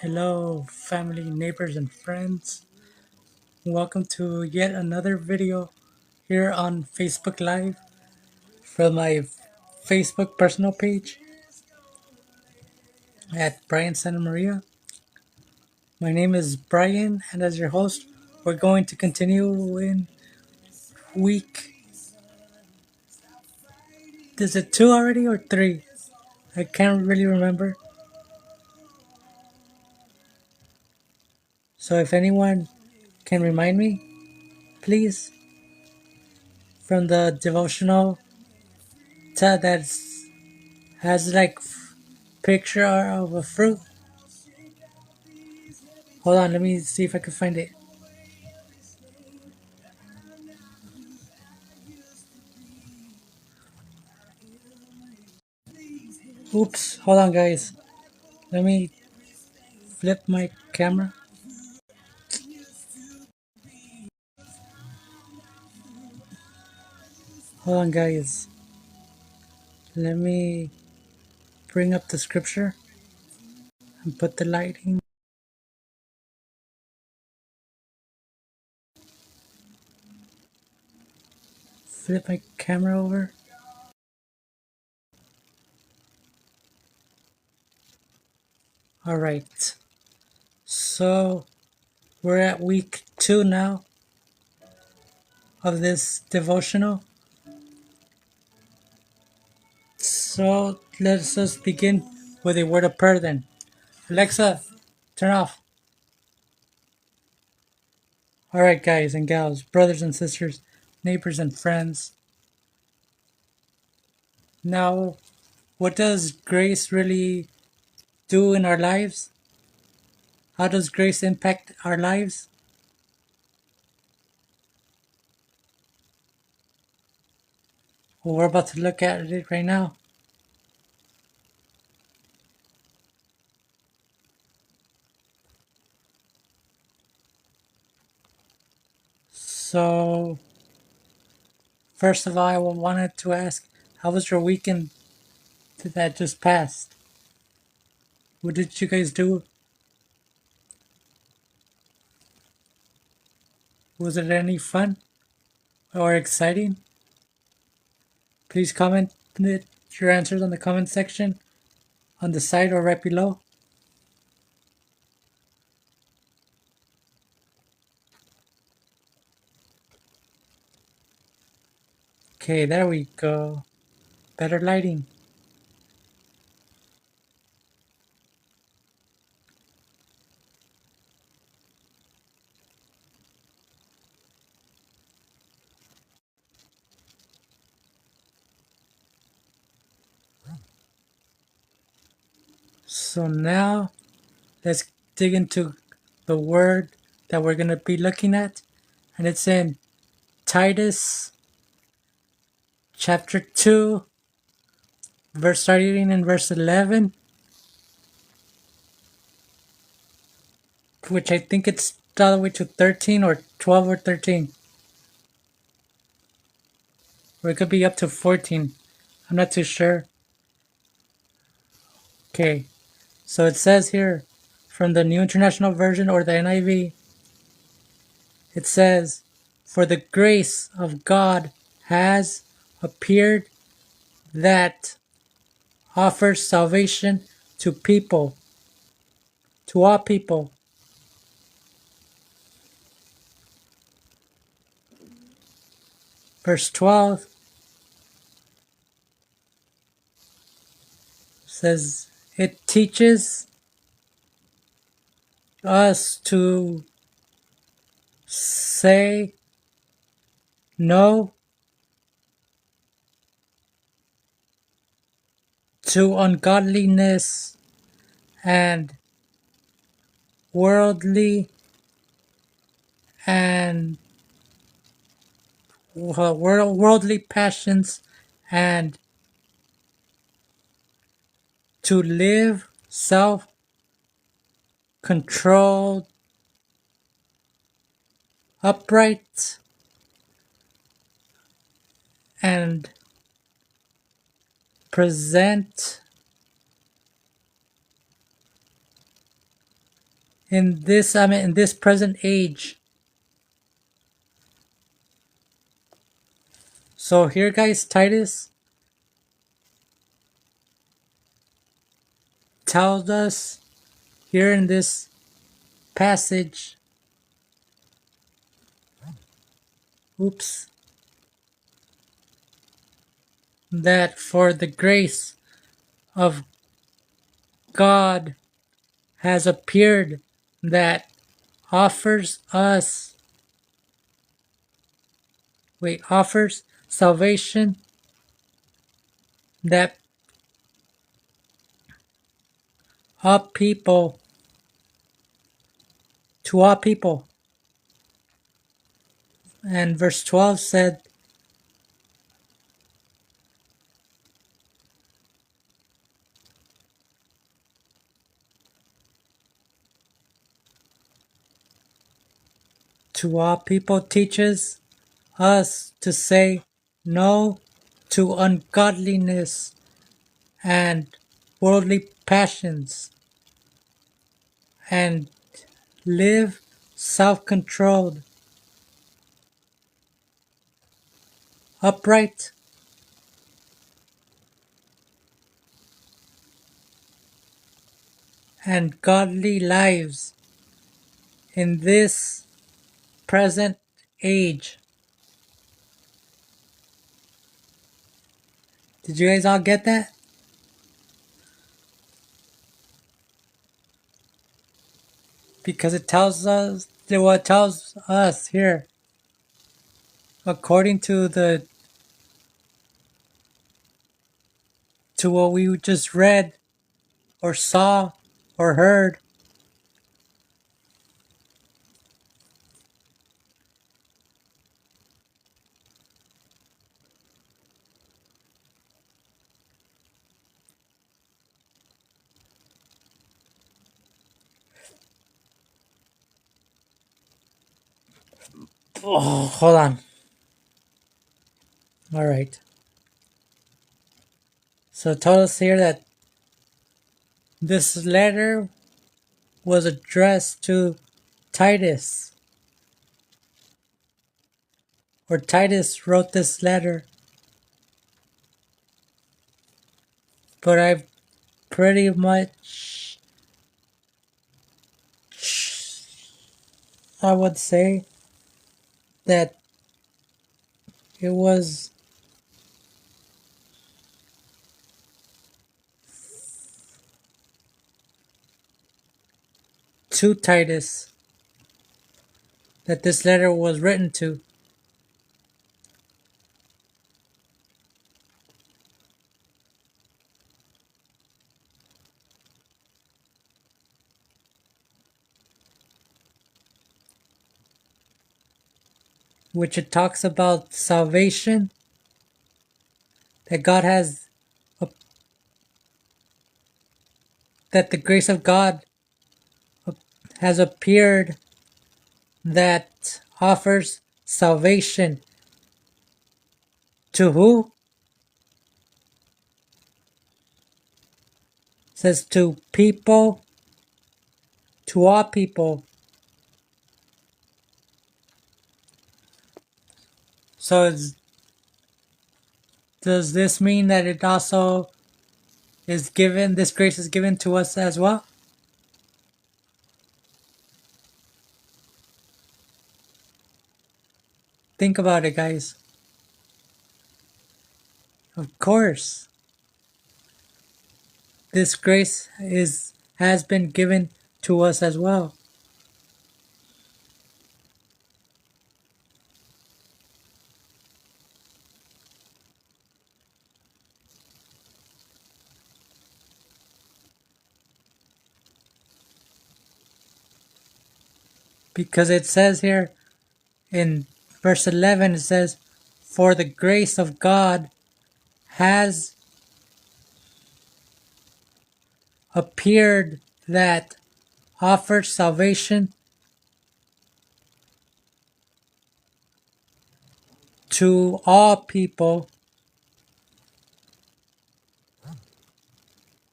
Hello, family, neighbors, and friends. Welcome to yet another video here on Facebook Live from my Facebook personal page at Brian Santa Maria. My name is Brian, and as your host, we're going to continue in week. Is it two already or three? I can't really remember. So if anyone can remind me, please, from the devotional that has like picture of a fruit. Hold on, let me see if I can find it. Oops, hold on, guys. Let me flip my camera. Hold on, guys. Let me bring up the scripture and put the lighting. Flip my camera over. Alright, so we're at week 2 now of this devotional. So let's just begin with a word of prayer then. Alexa, turn off. Alright, guys and gals, brothers and sisters, neighbors and friends. Now, what does grace really do in our lives? How does grace impact our lives? Well, we're about to look at it right now. So, first of all, I wanted to ask, how was your weekend that just passed? What did you guys do? Was it any fun or exciting? Please comment your answers on the comment section on the side or right below. Okay, there we go. Better lighting. So now, let's dig into the word that we're going to be looking at. And it's in Titus chapter 2, starting in verse 11, which I think it's all the way to 13 or 12 or 13. Or it could be up to 14. I'm not too sure. Okay, so it says here from the New International Version or the NIV, it says, "For the grace of God has appeared that offers salvation to people, to all people." Verse 12 says, "It teaches us to say no to ungodliness and worldly and worldly passions, and to live self-controlled, upright, and present in this present age. So here, guys, Titus tells us here in this passage, oops, that for the grace of God has appeared that offers us, offers salvation that all people, to all people. And verse 12 said, to all people teaches us to say no to ungodliness and worldly passions and live self-controlled, upright, and godly lives in this present age. Did you guys all get that? Because it tells us what tells us here, according to what we just read or saw or heard. Oh, hold on. All right. So it told us here that this letter was addressed to Titus, or Titus wrote this letter. But I pretty much, I would say that it was to Titus that this letter was written to, which it talks about salvation that God has, that the grace of God has appeared that offers salvation to who? It says to people, to all people. So does this mean that it also is given, this grace is given to us as well? Think about it, guys. Of course, this grace has been given to us as well. Because it says here in verse 11, it says, for the grace of God has appeared that offers salvation to all people.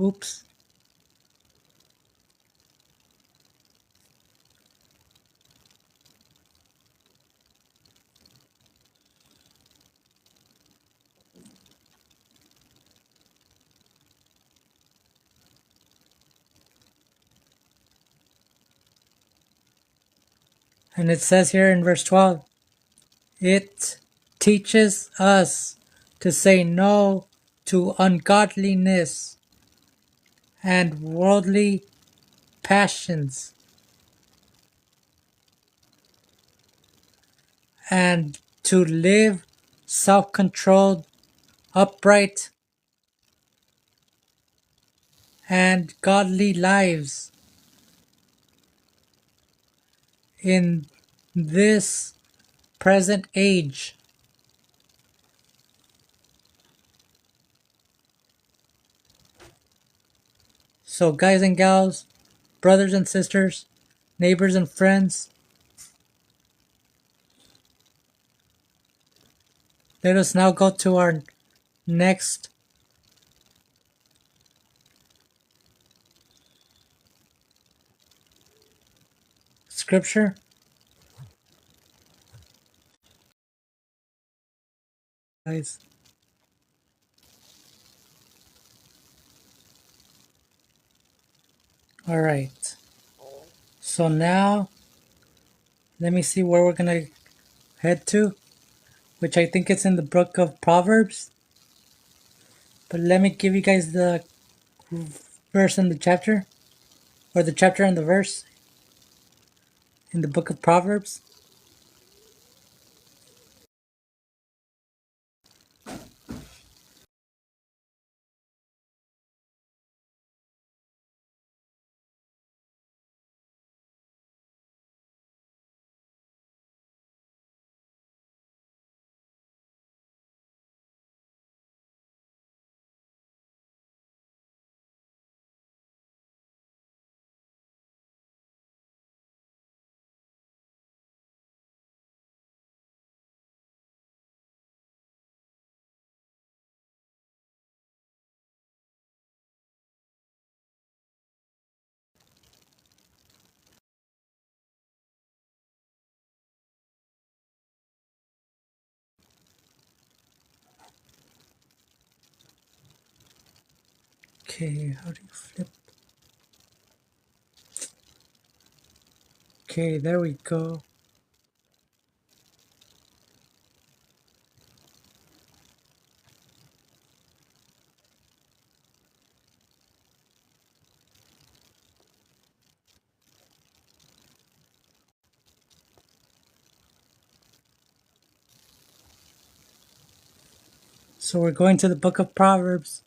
Oops. And it says here in verse 12, it teaches us to say no to ungodliness and worldly passions, and to live self-controlled, upright, and godly lives in this present age. So guys and gals, brothers and sisters, neighbors and friends, let us now go to our next scripture. Guys, all right. So now, let me see where we're gonna head to, which I think it's in the book of Proverbs. But let me give you guys the verse and the chapter, or the chapter and the verse in the book of Proverbs. Okay, how do you flip? Okay, there we go. So we're going to the book of Proverbs,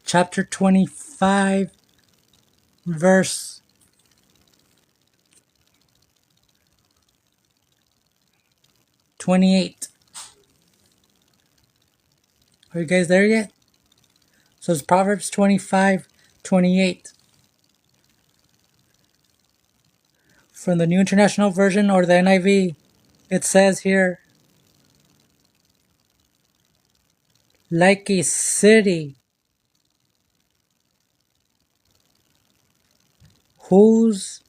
chapter 25, verse 28. Are you guys there yet? So it's Proverbs 25:28 from the New International Version or the NIV. It says here, like a city whose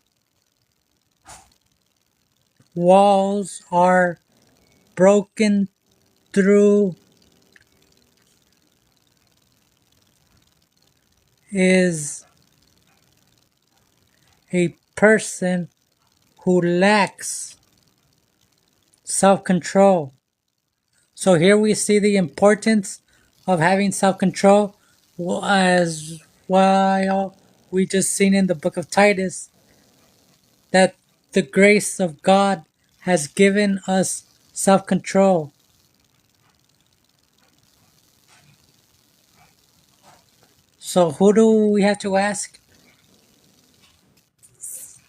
walls are broken through is a person who lacks self-control. So here we see the importance of having self-control, as while we just seen in the book of Titus that the grace of God has given us self-control. So who do we have to ask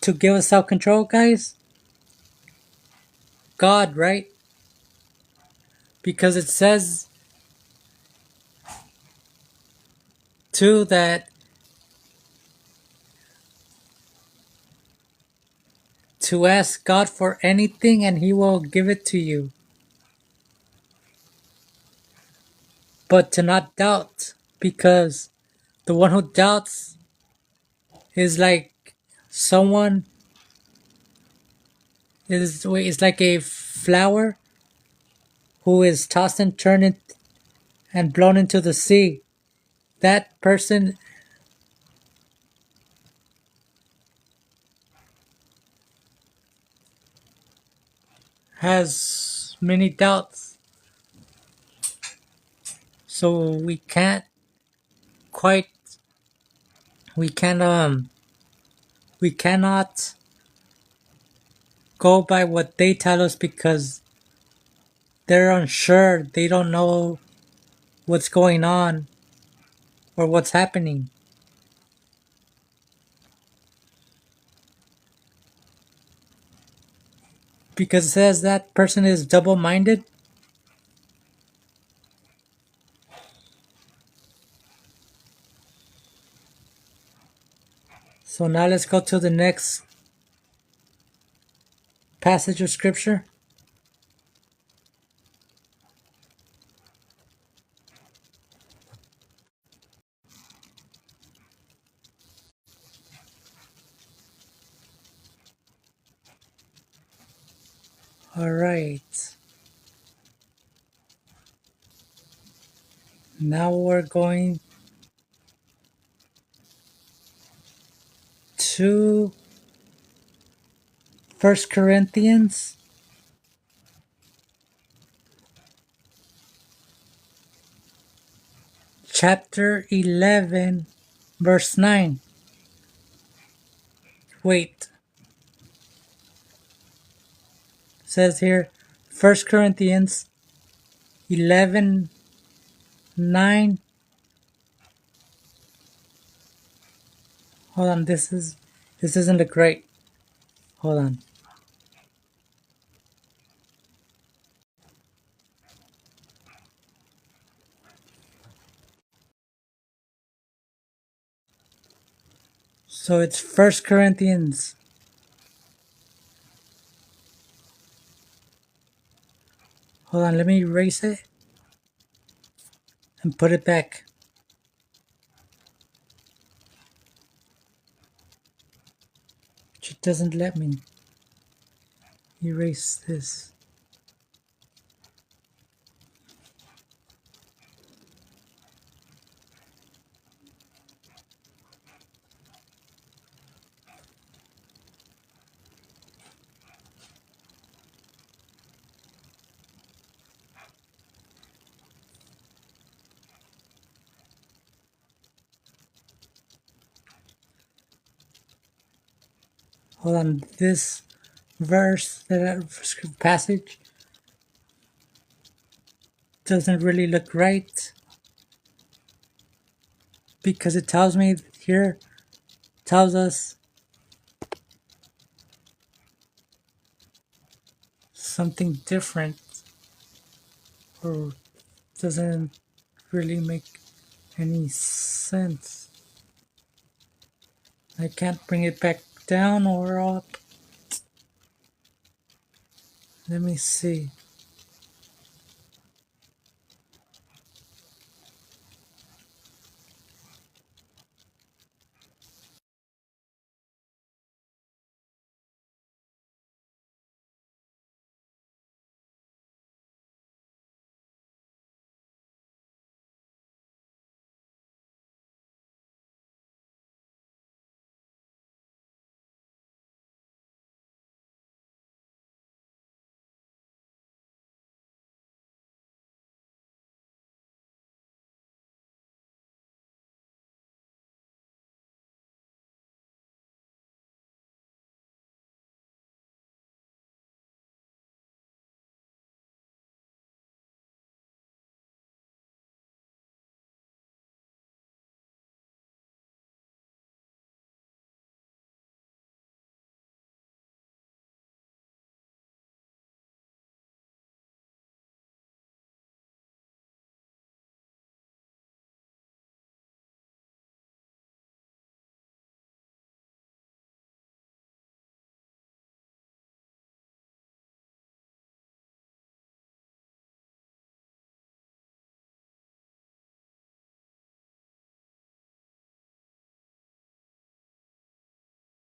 to give us self-control, guys? God, right? Because it says too that to ask God for anything and he will give it to you. But to not doubt, because the one who doubts is like someone is like a flower who is tossed and turned and blown into the sea. That person has many doubts, so quite we can we cannot go by what they tell us because they're unsure. They don't know what's going on or what's happening. Because it says that person is double minded. So now let's go to the next passage of scripture. Alright. Now we're going to First Corinthians chapter 11 verse 9. Wait. It says here First Corinthians 11:9. Hold on, this isn't a great. Hold on. So it's First Corinthians. Hold on, let me erase it and put it back. It doesn't let me erase this. Hold on, this passage doesn't really look right because it tells me here, tells us something different, or doesn't really make any sense. I can't bring it back down or up. Let me see.